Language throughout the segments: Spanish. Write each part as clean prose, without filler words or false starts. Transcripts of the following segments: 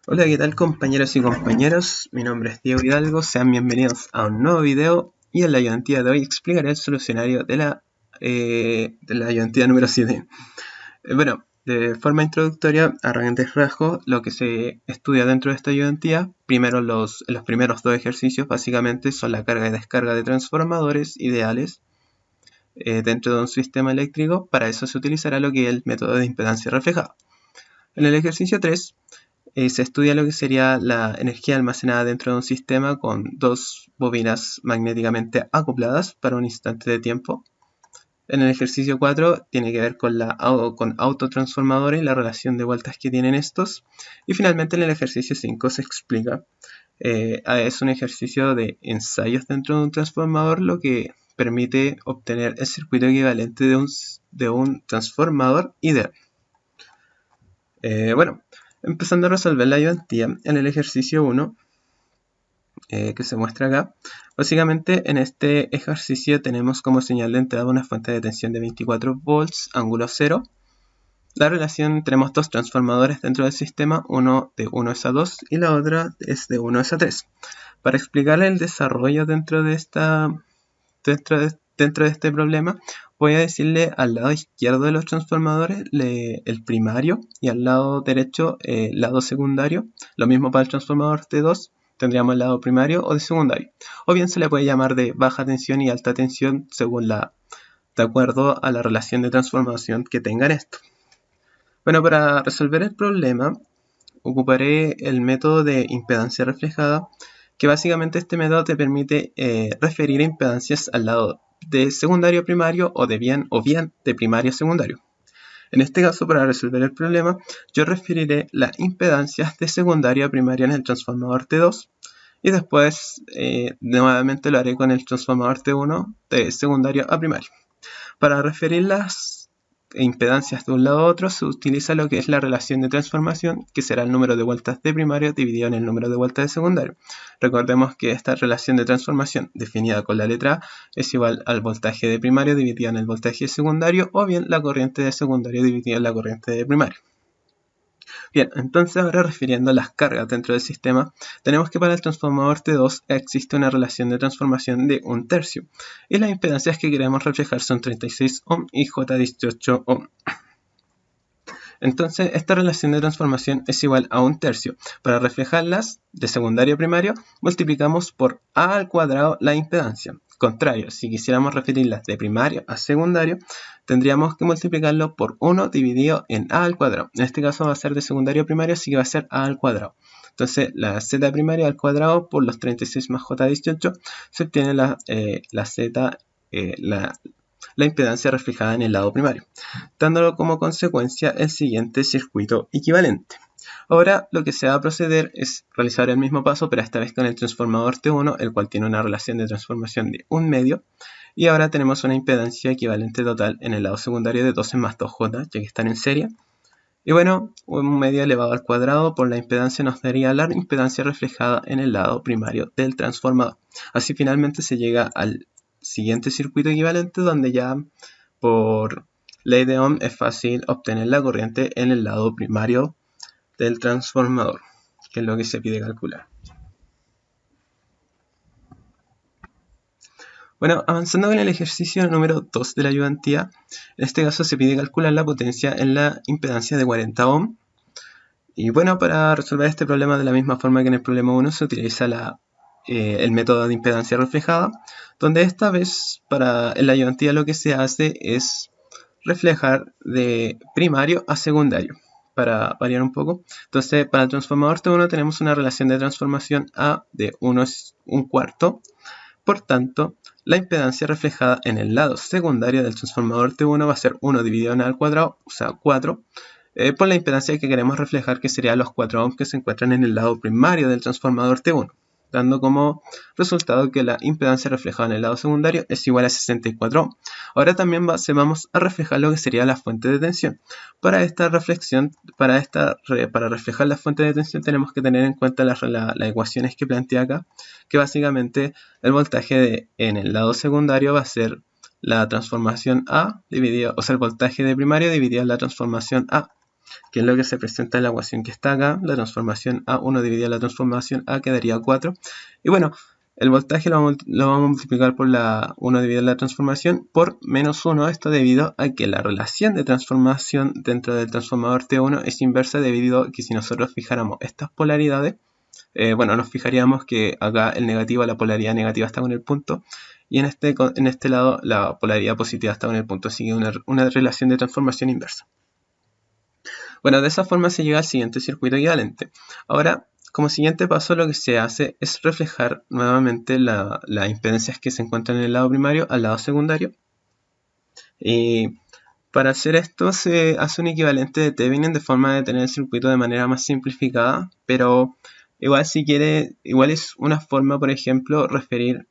Hola, ¿qué tal compañeros y compañeros? Mi nombre es Diego Hidalgo, sean bienvenidos a un nuevo video y en la ayudantía de hoy explicaré el solucionario de la ayudantía número 7. Bueno, de forma introductoria, a grandes rasgos, lo que se estudia dentro de esta ayudantía, primero los primeros dos ejercicios básicamente son la carga y descarga de transformadores ideales dentro de un sistema eléctrico. Para eso se utilizará lo que es el método de impedancia reflejada. En el ejercicio 3 se estudia lo que sería la energía almacenada dentro de un sistema con dos bobinas magnéticamente acopladas para un instante de tiempo. En el ejercicio 4 tiene que ver con autotransformadores y la relación de vueltas que tienen estos. Y finalmente en el ejercicio 5 se explica. Es un ejercicio de ensayos dentro de un transformador, lo que permite obtener el circuito equivalente de un transformador ideal. Bueno, empezando a resolver la ayudantía en el ejercicio 1, que se muestra acá. Básicamente en este ejercicio tenemos como señal de entrada una fuente de tensión de 24 volts, ángulo 0. La relación, tenemos dos transformadores dentro del sistema, uno de 1S a 2 y la otra es de 1S a 3. Para explicar el desarrollo dentro de este problema, voy a decirle al lado izquierdo de los transformadores el primario y al lado derecho el lado secundario. Lo mismo para el transformador T2, tendríamos el lado primario o de secundario. O bien se le puede llamar de baja tensión y alta tensión de acuerdo a la relación de transformación que tengan esto. Bueno, para resolver el problema ocuparé el método de impedancia reflejada, que básicamente este método te permite referir impedancias al lado de secundario a primario o bien de primario a secundario. En este caso, para resolver el problema, yo referiré las impedancias de secundario a primario en el transformador T2 y después nuevamente lo haré con el transformador T1 de secundario a primario. Para referir las impedancias de un lado a otro se utiliza lo que es la relación de transformación, que será el número de vueltas de primario dividido en el número de vueltas de secundario. Recordemos que esta relación de transformación, definida con la letra A, es igual al voltaje de primario dividido en el voltaje de secundario, o bien la corriente de secundario dividida en la corriente de primario. Bien, entonces ahora refiriendo a las cargas dentro del sistema, tenemos que para el transformador T2 existe una relación de transformación de 1/3 y las impedancias que queremos reflejar son 36 ohm y J18 ohm. Entonces esta relación de transformación es igual a 1/3. Para reflejarlas de secundario a primario multiplicamos por A al cuadrado la impedancia. Contrario, si quisiéramos referirlas de primario a secundario, tendríamos que multiplicarlo por 1 dividido en A al cuadrado. En este caso va a ser de secundario a primario, así que va a ser A al cuadrado. Entonces la Z primaria al cuadrado por los 36 más J18 se obtiene la impedancia reflejada en el lado primario, dándolo como consecuencia el siguiente circuito equivalente. Ahora lo que se va a proceder es realizar el mismo paso, pero esta vez con el transformador T1, el cual tiene una relación de transformación de 1/2, y ahora tenemos una impedancia equivalente total en el lado secundario de 12 más 2J, ya que están en serie. Y bueno, 1/2 elevado al cuadrado por la impedancia nos daría la impedancia reflejada en el lado primario del transformador. Así finalmente se llega al siguiente circuito equivalente, donde ya por ley de Ohm es fácil obtener la corriente en el lado primario del transformador, que es lo que se pide calcular. Bueno, avanzando con el ejercicio número 2 de la ayudantía, en este caso se pide calcular la potencia en la impedancia de 40 ohm. Y bueno, para resolver este problema de la misma forma que en el problema 1 se utiliza el método de impedancia reflejada, donde esta vez en la ayudantía lo que se hace es reflejar de primario a secundario, para variar un poco. Entonces, para el transformador T1 tenemos una relación de transformación A de 1 es 1/4. Por tanto, la impedancia reflejada en el lado secundario del transformador T1 va a ser 1 dividido en A al cuadrado, o sea 4, por la impedancia que queremos reflejar, que sería los 4 ohms que se encuentran en el lado primario del transformador T1, dando como resultado que la impedancia reflejada en el lado secundario es igual a 64 ohms. Ahora también vamos a reflejar lo que sería la fuente de tensión. Para esta reflexión, para reflejar la fuente de tensión tenemos que tener en cuenta las ecuaciones que plantea acá, que básicamente el voltaje en el lado secundario va a ser la transformación A dividido, o sea, el voltaje de primario dividido en la transformación A. que es lo que se presenta en la ecuación que está acá. La transformación A1 dividida la transformación A quedaría 4. Y bueno, el voltaje lo vamos a multiplicar por la 1 dividida la transformación por menos 1. Esto debido a que la relación de transformación dentro del transformador T1 es inversa, debido a que si nosotros fijáramos estas polaridades, nos fijaríamos que acá el negativo, la polaridad negativa está con el punto, y en este lado la polaridad positiva está con el punto, así que una relación de transformación inversa. Bueno, de esa forma se llega al siguiente circuito equivalente. Ahora, como siguiente paso, lo que se hace es reflejar nuevamente las impedancias que se encuentran en el lado primario al lado secundario. Y para hacer esto se hace un equivalente de Thevenin de forma de tener el circuito de manera más simplificada, pero igual si quiere, igual es una forma, por ejemplo, referir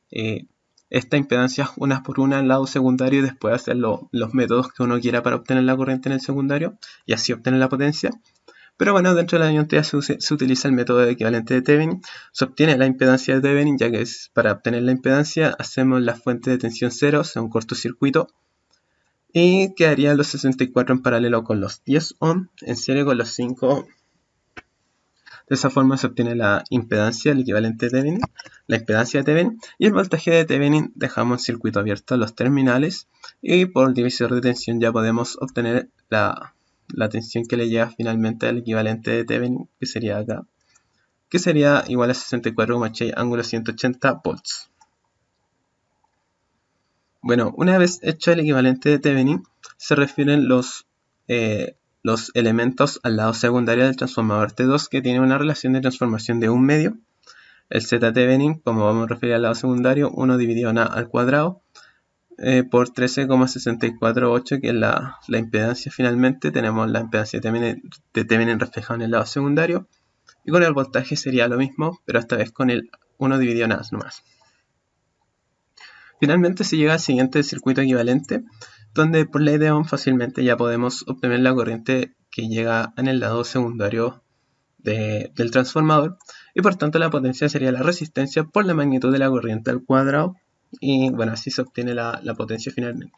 esta impedancia una por una al lado secundario y después hacer los métodos que uno quiera para obtener la corriente en el secundario y así obtener la potencia. Pero bueno, dentro de la disyuntiva se utiliza el método de equivalente de Thevenin. Se obtiene la impedancia de Thevenin, ya que es para obtener la impedancia hacemos la fuente de tensión 0, o sea, un cortocircuito, y quedarían los 64 en paralelo con los 10 ohm, en serie con los 5 ohm. De esa forma se obtiene la impedancia, el equivalente de Thevenin, la impedancia de Thevenin, y el voltaje de Thevenin. Dejamos el circuito abierto a los terminales y por divisor de tensión ya podemos obtener la tensión que le llega finalmente al equivalente de Thevenin, que sería acá, que sería igual a 64,6 ángulo 180 volts. Bueno, una vez hecho el equivalente de Thevenin, se refieren los elementos al lado secundario del transformador T2, que tiene una relación de transformación de 1 medio. El Z Thevenin, como vamos a referir al lado secundario, 1 dividido en A al cuadrado, por 13,648, que es la impedancia finalmente. Tenemos la impedancia de Thevenin reflejada en el lado secundario. Y con el voltaje sería lo mismo, pero esta vez con el 1 dividido en A nomás. Finalmente se llega al siguiente circuito equivalente, donde por ley de Ohm fácilmente ya podemos obtener la corriente que llega en el lado secundario del transformador, y por tanto la potencia sería la resistencia por la magnitud de la corriente al cuadrado, y bueno, así se obtiene la potencia finalmente.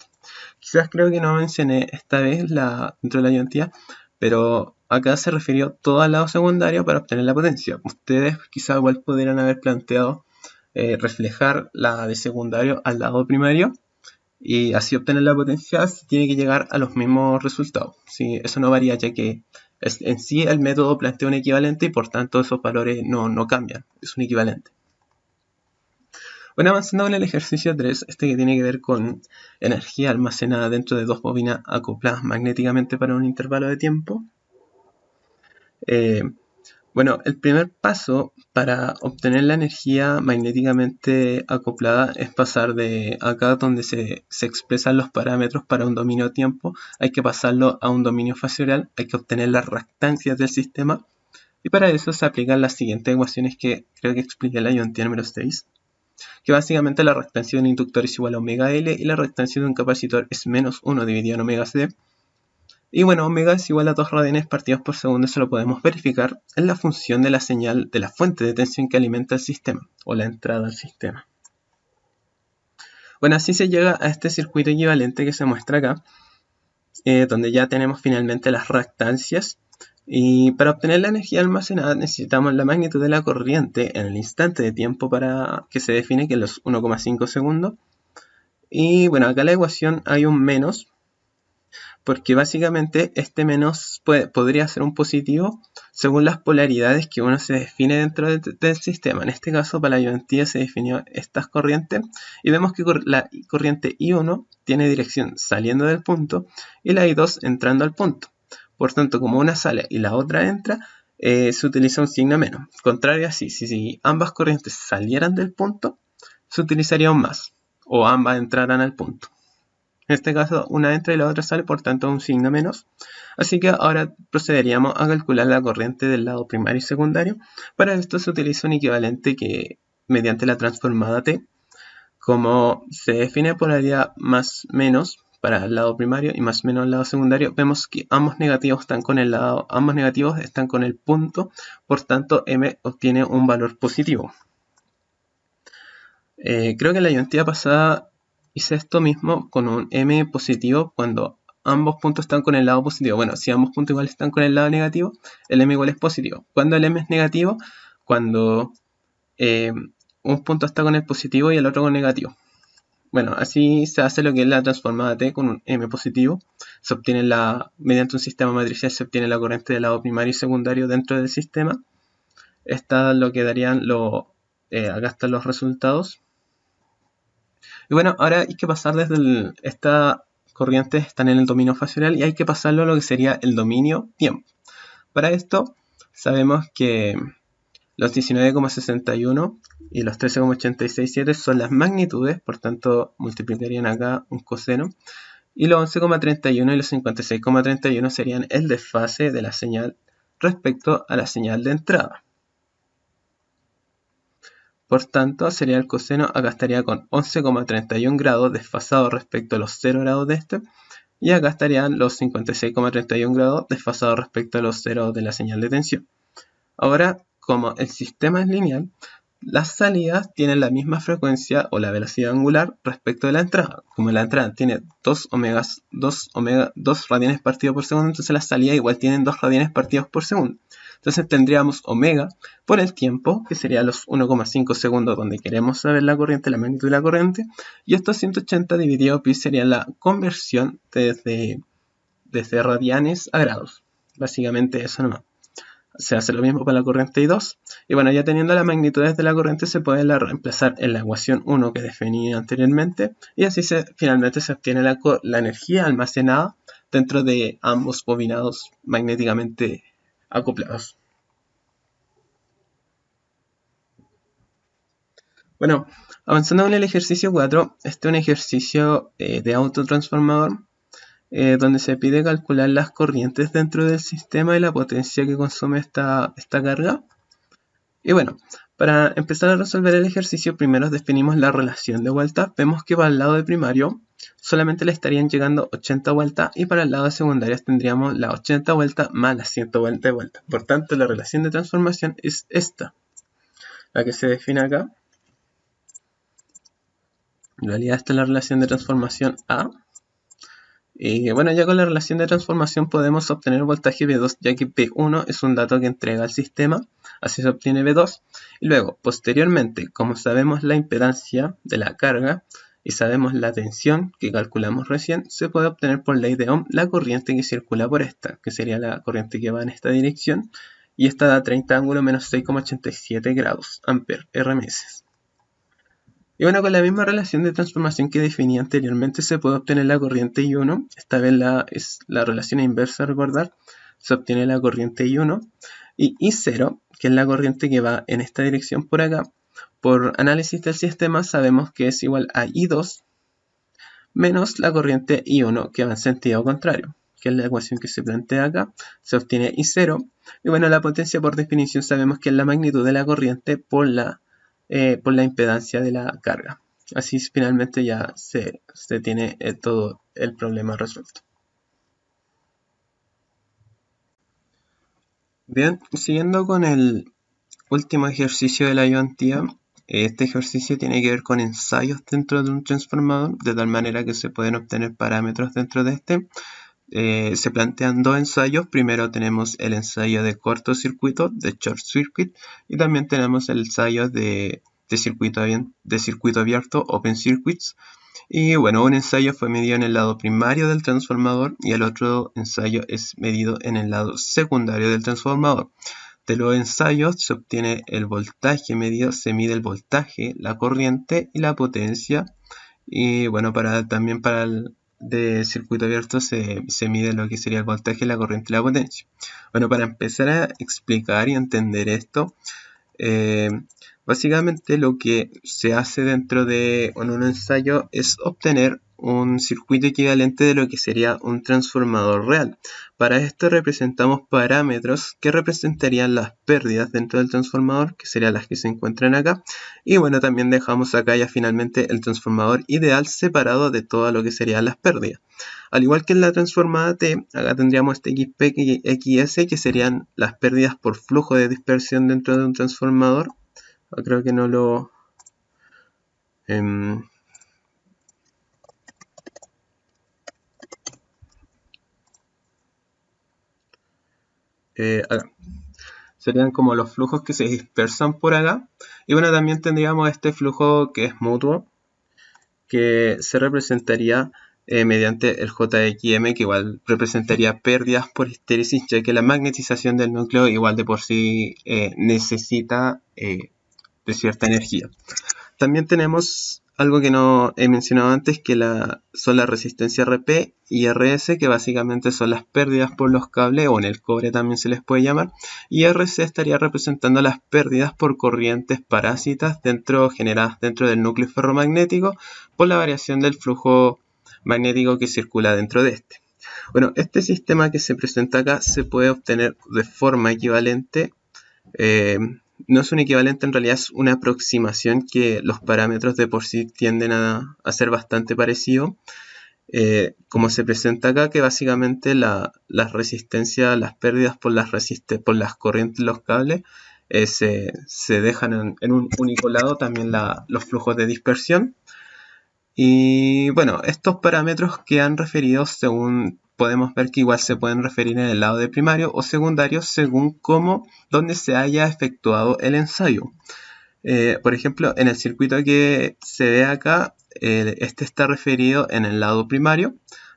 Quizás creo que no mencioné esta vez dentro de la disyuntiva, pero acá se refirió todo al lado secundario para obtener la potencia. Ustedes quizás igual pudieran haber planteado reflejar la de secundario al lado primario y así obtener la potencia. Tiene que llegar a los mismos resultados. ¿Sí? Eso no varía, ya que en sí el método plantea un equivalente y por tanto esos valores no cambian, es un equivalente. Bueno, avanzando con el ejercicio 3, que tiene que ver con energía almacenada dentro de dos bobinas acopladas magnéticamente para un intervalo de tiempo. Bueno, el primer paso para obtener la energía magnéticamente acoplada es pasar de acá donde se expresan los parámetros para un dominio tiempo, hay que pasarlo a un dominio faciorial, hay que obtener las reactancias del sistema, y para eso se aplican las siguientes ecuaciones que creo que expliqué en la disyuntiva número 6, que básicamente la reactancia de un inductor es igual a omega L y la reactancia de un capacitor es menos 1 dividido en omega C. Y bueno, omega es igual a 2 radianes partidos por segundo. Eso lo podemos verificar en la función de la señal de la fuente de tensión que alimenta el sistema, o la entrada al sistema. Bueno, así se llega a este circuito equivalente que se muestra acá, donde ya tenemos finalmente las reactancias. Y para obtener la energía almacenada necesitamos la magnitud de la corriente en el instante de tiempo para que se define, que es los 1,5 segundos. Y bueno, acá en la ecuación hay un menos, porque básicamente este menos podría ser un positivo según las polaridades que uno se define dentro del sistema. En este caso, para la disyuntiva se definió estas corrientes y vemos que la corriente I1 tiene dirección saliendo del punto y la I2 entrando al punto. Por tanto, como una sale y la otra entra, se utiliza un signo menos. Contrario así, si ambas corrientes salieran del punto, se utilizaría un más, o ambas entraran al punto. En este caso, una entra y la otra sale, por tanto un signo menos. Así que ahora procederíamos a calcular la corriente del lado primario y secundario. Para esto se utiliza un equivalente que, mediante la transformada T, como se define polaridad más menos para el lado primario y más menos al lado secundario, vemos que ambos negativos están con el punto, por tanto M obtiene un valor positivo. Creo que en la disyuntiva pasada hice esto mismo con un M positivo cuando ambos puntos están con el lado positivo. Bueno, si ambos puntos igual están con el lado negativo, el m igual es positivo. ¿Cuándo el m es negativo? Cuando un punto está con el positivo y el otro con negativo. Bueno, así se hace lo que es la transformada T con un m positivo. Se obtiene mediante un sistema matricial se obtiene la corriente del lado primario y secundario dentro del sistema. Esta lo que darían acá están los resultados. Y bueno, ahora hay que pasar desde esta corriente están en el dominio facial y hay que pasarlo a lo que sería el dominio tiempo. Para esto sabemos que los 19,61 y los 13,867 son las magnitudes, por tanto multiplicarían acá un coseno. Y los 11,31 y los 56,31 serían el desfase de la señal respecto a la señal de entrada. Por tanto, sería el coseno, acá estaría con 11,31 grados desfasado respecto a los 0 grados de este. Y acá estarían los 56,31 grados desfasados respecto a los 0 de la señal de tensión. Ahora, como el sistema es lineal, las salidas tienen la misma frecuencia o la velocidad angular respecto de la entrada. Como la entrada tiene 2 radianes partidos por segundo, entonces las salidas igual tienen 2 radianes partidos por segundo. Entonces tendríamos omega por el tiempo, que sería los 1,5 segundos donde queremos saber la corriente, la magnitud de la corriente, y estos 180 dividido pi sería la conversión desde radianes a grados. Básicamente eso nomás. Se hace lo mismo para la corriente I2. Y bueno, ya teniendo las magnitudes de la corriente se puede reemplazar en la ecuación 1 que definí anteriormente. Y así finalmente se obtiene la energía almacenada dentro de ambos bobinados magnéticamente acoplados. Bueno, avanzando con el ejercicio 4, este es un ejercicio de autotransformador donde se pide calcular las corrientes dentro del sistema y la potencia que consume esta carga. Y bueno, para empezar a resolver el ejercicio, primero definimos la relación de vueltas. Vemos que para el lado de primario solamente le estarían llegando 80 vueltas y para el lado de secundario tendríamos las 80 vueltas más las 120 de vueltas. Por tanto, la relación de transformación es esta, la que se define acá. En realidad esta es la relación de transformación A. Y bueno, ya con la relación de transformación podemos obtener voltaje V2, ya que V1 es un dato que entrega al sistema, así se obtiene V2. Y luego, posteriormente, como sabemos la impedancia de la carga y sabemos la tensión que calculamos recién, se puede obtener por ley de Ohm la corriente que circula por esta, que sería la corriente que va en esta dirección, y esta da 30 ángulo menos 6,87 grados, ampere, RMS. Y bueno, con la misma relación de transformación que definí anteriormente se puede obtener la corriente I1. Esta vez es la relación inversa, recordar. Se obtiene la corriente I1. Y I0, que es la corriente que va en esta dirección por acá. Por análisis del sistema sabemos que es igual a I2 menos la corriente I1 que va en sentido contrario, que es la ecuación que se plantea acá. Se obtiene I0. Y bueno, la potencia por definición sabemos que es la magnitud de la corriente por la impedancia de la carga. Así finalmente ya se tiene todo el problema resuelto. Bien, siguiendo con el último ejercicio de la ayudantía, este ejercicio tiene que ver con ensayos dentro de un transformador, de tal manera que se pueden obtener parámetros dentro de este. Se plantean dos ensayos. Primero tenemos el ensayo de cortocircuito, de short circuit, y también tenemos el ensayo de circuito abierto, open circuits. Y bueno, un ensayo fue medido en el lado primario del transformador y el otro ensayo es medido en el lado secundario del transformador. De los ensayos se obtiene el voltaje medido, se mide el voltaje, la corriente y la potencia. Y bueno, también para el de circuito abierto se mide lo que sería el voltaje, la corriente y la potencia. Bueno, para empezar a explicar y entender esto, básicamente lo que se hace dentro de un ensayo es obtener un circuito equivalente de lo que sería un transformador real. Para esto representamos parámetros que representarían las pérdidas dentro del transformador, que serían las que se encuentran acá. Y bueno, también dejamos acá ya finalmente el transformador ideal separado de todo lo que serían las pérdidas. Al igual que en la transformada T, acá tendríamos este XP y XS, que serían las pérdidas por flujo de dispersión dentro de un transformador. Creo que no lo... acá. Serían como los flujos que se dispersan por acá. Y bueno, también tendríamos este flujo que es mutuo, que se representaría mediante el JXM, que igual representaría pérdidas por histéresis, ya que la magnetización del núcleo igual de por sí necesita de cierta energía. También tenemos algo que no he mencionado antes, que son la resistencia RP y RS, que básicamente son las pérdidas por los cables, o en el cobre también se les puede llamar, y RC estaría representando las pérdidas por corrientes parásitas generadas dentro del núcleo ferromagnético por la variación del flujo magnético que circula dentro de este. Bueno, este sistema que se presenta acá se puede obtener de forma equivalente. No es un equivalente, en realidad es una aproximación, que los parámetros de por sí tienden a ser bastante parecidos. Como se presenta acá, que básicamente las resistencias, las pérdidas por las corrientes de los cables se dejan en un único lado, también los flujos de dispersión. Y bueno, estos parámetros quedan referidos según, podemos ver que igual se pueden referir en el lado de primario o secundario según donde se haya efectuado el ensayo. Por ejemplo, en el circuito que se ve acá, este está referido en el lado primario,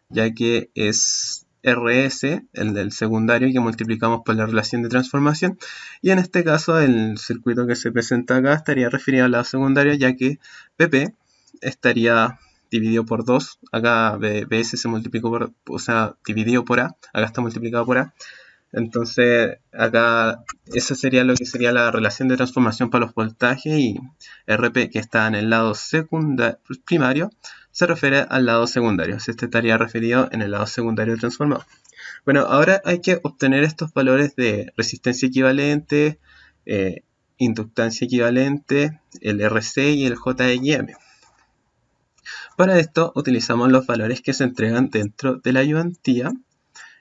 ya que es RS, el del secundario, que multiplicamos por la relación de transformación. Y en este caso, el circuito que se presenta acá estaría referido al lado secundario, ya que PP estaría dividido por 2. Acá BS se multiplicó dividido por A. Acá está multiplicado por A. Entonces, acá eso sería lo que sería la relación de transformación para los voltajes, y RP, que está en el lado primario, se refiere al lado secundario. Este estaría referido en el lado secundario transformado. Bueno, ahora hay que obtener estos valores de resistencia equivalente, inductancia equivalente, el RC y el JXM. Para esto utilizamos los valores que se entregan dentro de la ayudantía.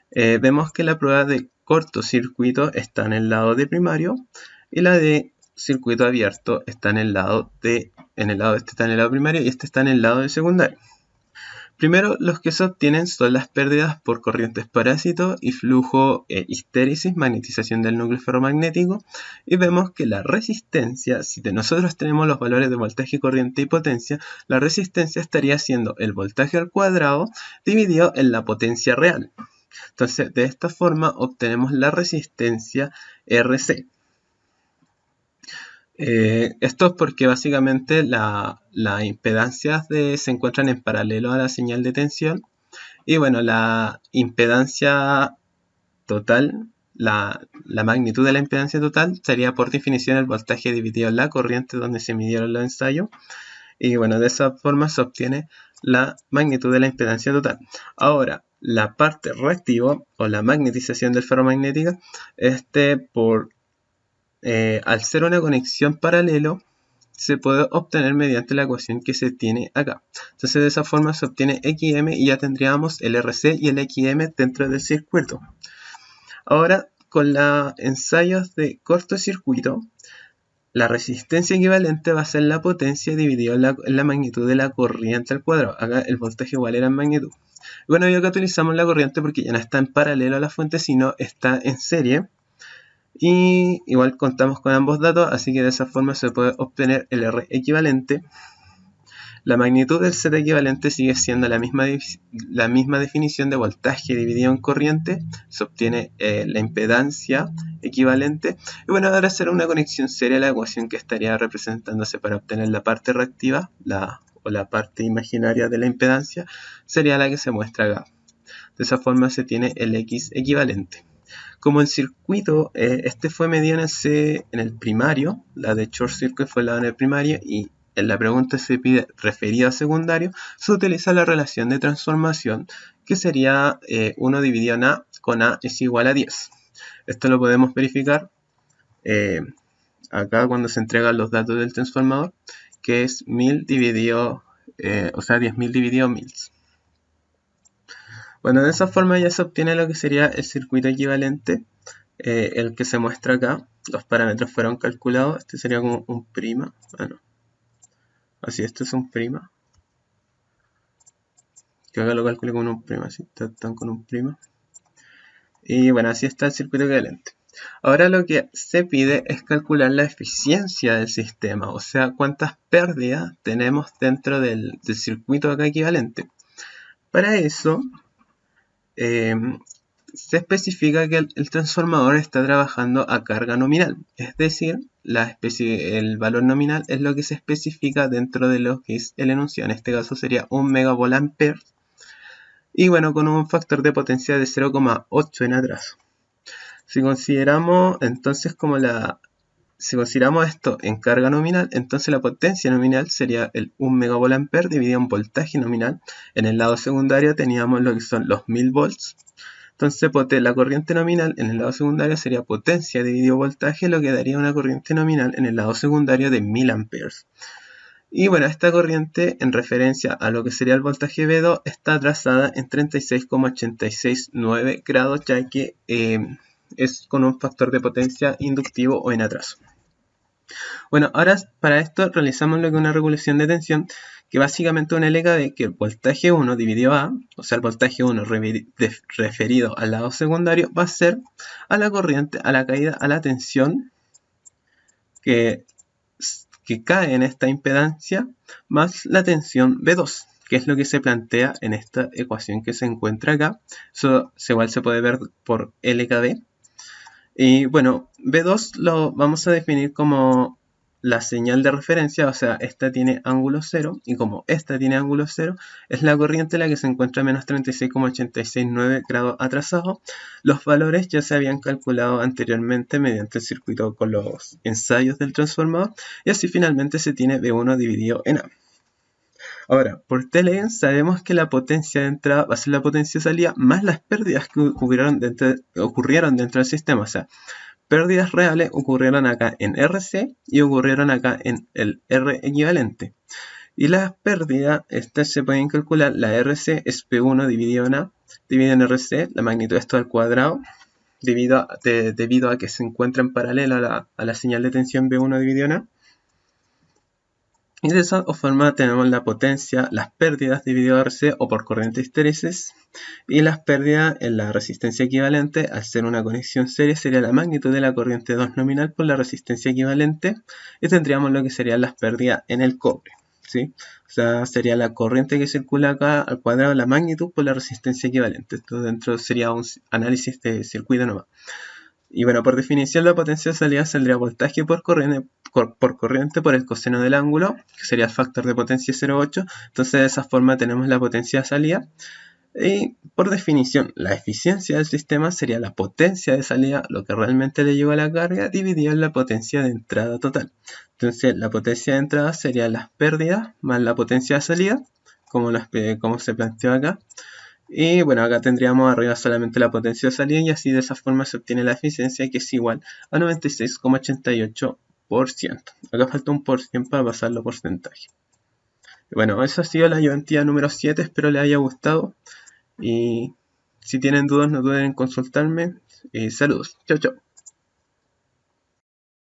Vemos que la prueba de cortocircuito está en el lado de primario y la de circuito abierto está en el lado este está en el lado primario y este está en el lado de secundario. Primero, los que se obtienen son las pérdidas por corrientes parásito y flujo histéresis, magnetización del núcleo ferromagnético, y vemos que la resistencia, si nosotros tenemos los valores de voltaje, corriente y potencia, la resistencia estaría siendo el voltaje al cuadrado dividido en la potencia real. Entonces, de esta forma obtenemos la resistencia RC. Esto es porque básicamente las impedancias se encuentran en paralelo a la señal de tensión. Y bueno, la impedancia total, la magnitud de la impedancia total sería por definición el voltaje dividido en la corriente donde se midieron los ensayos. Y bueno, de esa forma se obtiene la magnitud de la impedancia total. Ahora, la parte reactiva o la magnetización del ferromagnético, al ser una conexión paralelo, se puede obtener mediante la ecuación que se tiene acá. Entonces, de esa forma se obtiene XM y ya tendríamos el RC y el XM dentro del circuito. Ahora, con los ensayos de cortocircuito, la resistencia equivalente va a ser la potencia dividido en la magnitud de la corriente al cuadrado. Acá el voltaje igual era en magnitud. Bueno, y acá utilizamos la corriente porque ya no está en paralelo a la fuente, sino está en serie. Y igual contamos con ambos datos, así que de esa forma se puede obtener el R equivalente. La magnitud del Z equivalente sigue siendo la misma definición de voltaje dividido en corriente. Se obtiene la impedancia equivalente. Y bueno, ahora será una conexión seria la ecuación que estaría representándose para obtener la parte reactiva, o la parte imaginaria de la impedancia, sería la que se muestra acá. De esa forma se tiene el X equivalente. Como el circuito, este fue medido en el primario, la de short circuit fue la en el primario, y en la pregunta se pide referido a secundario, se utiliza la relación de transformación, que sería 1 dividido en A con A es igual a 10. Esto lo podemos verificar acá cuando se entregan los datos del transformador, que es 1000 dividido, 10.000 dividido 1000. Bueno, de esa forma ya se obtiene lo que sería el circuito equivalente, el que se muestra acá. Los parámetros fueron calculados. Este sería como un prima. Bueno, así, este es un prima. Que acá lo calcule con un prima, así están con un prima. Y bueno, así está el circuito equivalente. Ahora lo que se pide es calcular la eficiencia del sistema, o sea, cuántas pérdidas tenemos dentro del circuito acá equivalente. Para eso, eh, se especifica que el transformador está trabajando a carga nominal, es decir, el valor nominal es lo que se especifica dentro de lo que es el enunciado. En este caso sería 1 megavolt-ampere y bueno, con un factor de potencia de 0,8 en atraso. Si consideramos entonces si consideramos esto en carga nominal, entonces la potencia nominal sería el 1 megavolt-ampere dividido en voltaje nominal. En el lado secundario teníamos lo que son los 1000 volts. Entonces la corriente nominal en el lado secundario sería potencia dividido voltaje, lo que daría una corriente nominal en el lado secundario de 1000 amperes. Y bueno, esta corriente en referencia a lo que sería el voltaje V2 está atrasada en 36,869 grados, ya que es con un factor de potencia inductivo o en atraso. Bueno, ahora para esto realizamos lo que es una regulación de tensión, que básicamente una LKD que el voltaje 1 dividido A, o sea el voltaje 1 referido al lado secundario, va a ser a la corriente, a la caída, a la tensión que cae en esta impedancia, más la tensión V2, que es lo que se plantea en esta ecuación que se encuentra acá. Eso igual se puede ver por LKD. Y bueno, V2 lo vamos a definir como la señal de referencia, o sea, esta tiene ángulo 0, y como esta tiene ángulo 0, es la corriente la que se encuentra a menos 36,869 grados atrasado. Los valores ya se habían calculado anteriormente mediante el circuito con los ensayos del transformador, y así finalmente se tiene V1 dividido en A. Ahora, por Telegram sabemos que la potencia de entrada va a ser la potencia de salida más las pérdidas que ocurrieron dentro del sistema. O sea, pérdidas reales ocurrieron acá en RC y ocurrieron acá en el R equivalente. Y las pérdidas, estas se pueden calcular, la RC es P1 dividido en A, dividido en RC, la magnitud de esto al cuadrado, debido a que se encuentra en paralelo a la señal de tensión V1 dividido en A. Y de esa forma tenemos la potencia, las pérdidas dividido a RC o por corriente histéresis, y las pérdidas en la resistencia equivalente, al ser una conexión serie, sería la magnitud de la corriente 2 nominal por la resistencia equivalente, y tendríamos lo que serían las pérdidas en el cobre, ¿sí? O sea, sería la corriente que circula acá al cuadrado, la magnitud por la resistencia equivalente. Esto dentro sería un análisis de circuito nomás. Y bueno, por definición la potencia de salida saldría voltaje por corriente por el coseno del ángulo, que sería el factor de potencia 0,8. Entonces de esa forma tenemos la potencia de salida. Y por definición, la eficiencia del sistema sería la potencia de salida, lo que realmente le llegó a la carga, dividido en la potencia de entrada total. Entonces la potencia de entrada sería las pérdidas más la potencia de salida, como se planteó acá. Y bueno, acá tendríamos arriba solamente la potencia de salida y así de esa forma se obtiene la eficiencia, que es igual a 96,88%. Acá falta un por cien para pasarlo a porcentaje. Y bueno, eso ha sido la ayudantía número 7, espero les haya gustado. Y si tienen dudas no duden en consultarme. Saludos, chao chao.